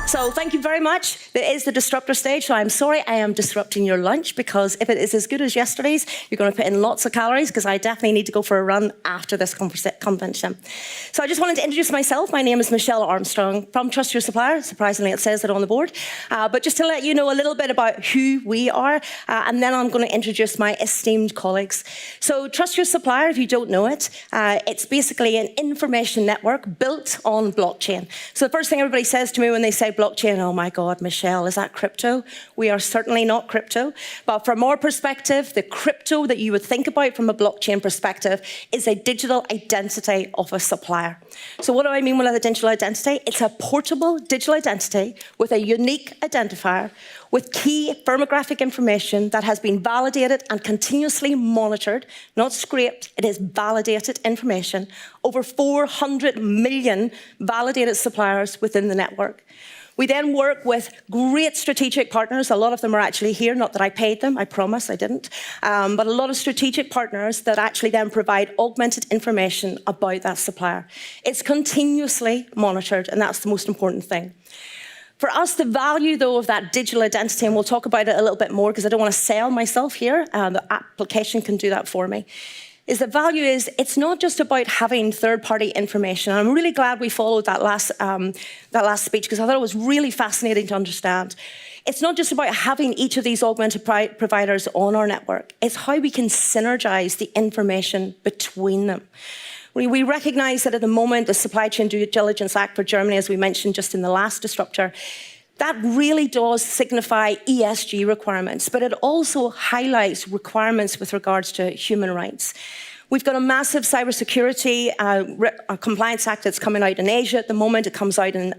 So thank you very much. It is the disruptor stage, so I'm sorry I am disrupting your lunch, because if it is as good as yesterday's, you're going to put in lots of calories, because I definitely need to go for a run after this convention. So I just wanted to introduce myself. My name is Michelle Armstrong from Trust Your Supplier. Surprisingly, it says it on the board. But just to let you know a little bit about who we are, and then I'm going to introduce my esteemed colleagues. So Trust Your Supplier, if you don't know it, it's basically an information network built on blockchain. So the first thing everybody says to me when they say blockchain, oh my God, Michelle, is that crypto? We are certainly not crypto. But from our perspective, the crypto that you would think about from a blockchain perspective is a digital identity of a supplier. So what do I mean with a digital identity? It's a portable digital identity with a unique identifier with key firmographic information that has been validated and continuously monitored, not scraped, it is validated information, over 400 million validated suppliers within the network. We then work with great strategic partners. A lot of them are actually here, not that I paid them, I promise I didn't, but a lot of strategic partners that actually then provide augmented information about that supplier. It's continuously monitored, and that's the most important thing. For us, the value, though, of that digital identity, and we'll talk about it a little bit more because I don't want to sell myself here, the application can do that for me, is the value is it's not just about having third-party information. And I'm really glad we followed that last speech, because I thought it was really fascinating to understand. It's not just about having each of these augmented providers on our network. It's how we can synergize the information between them. We recognise that at the moment, the Supply Chain Due Diligence Act for Germany, as we mentioned just in the last disruptor, that really does signify ESG requirements, but it also highlights requirements with regards to human rights. We've got a massive cybersecurity compliance act that's coming out in Asia at the moment. It comes out in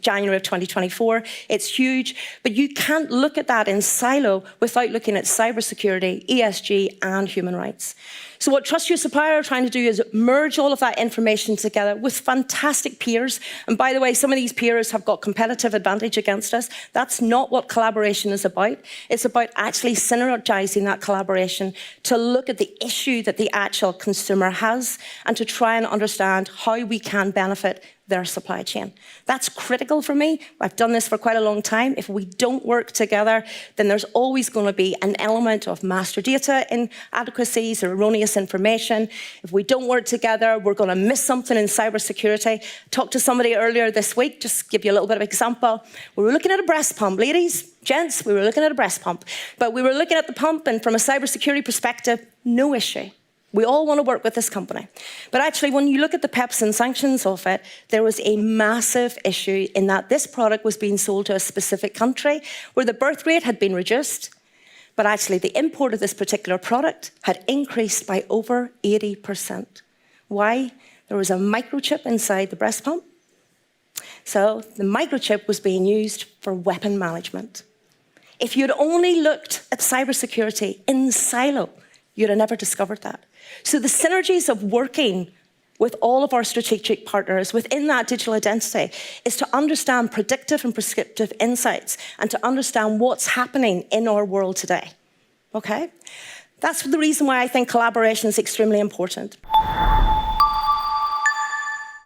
January of 2024. It's huge, but you can't look at that in silo without looking at cybersecurity, ESG, and human rights. So what Trust Your Supplier are trying to do is merge all of that information together with fantastic peers. And by the way, some of these peers have got competitive advantage against us. That's not what collaboration is about. It's about actually synergizing that collaboration to look at the issue that the actual consumer has and to try and understand how we can benefit their supply chain. That's critical for me. I've done this for quite a long time. If we don't work together, then there's always going to be an element of master data inadequacies or erroneous information. If we don't work together, we're going to miss something in cybersecurity. Talked to somebody earlier this week, just give you a little bit of example. We were looking at a breast pump. Ladies, gents, we were looking at a breast pump. But we were looking at the pump, and from a cybersecurity perspective, no issue. We all want to work with this company. But actually, when you look at the PEPs and sanctions of it, there was a massive issue in that this product was being sold to a specific country where the birth rate had been reduced, but actually the import of this particular product had increased by over 80%. Why? There was a microchip inside the breast pump. So the microchip was being used for weapon management. If you'd only looked at cybersecurity in silo, you'd have never discovered that. So the synergies of working with all of our strategic partners within that digital identity is to understand predictive and prescriptive insights and to understand what's happening in our world today. Okay? That's the reason why I think collaboration is extremely important.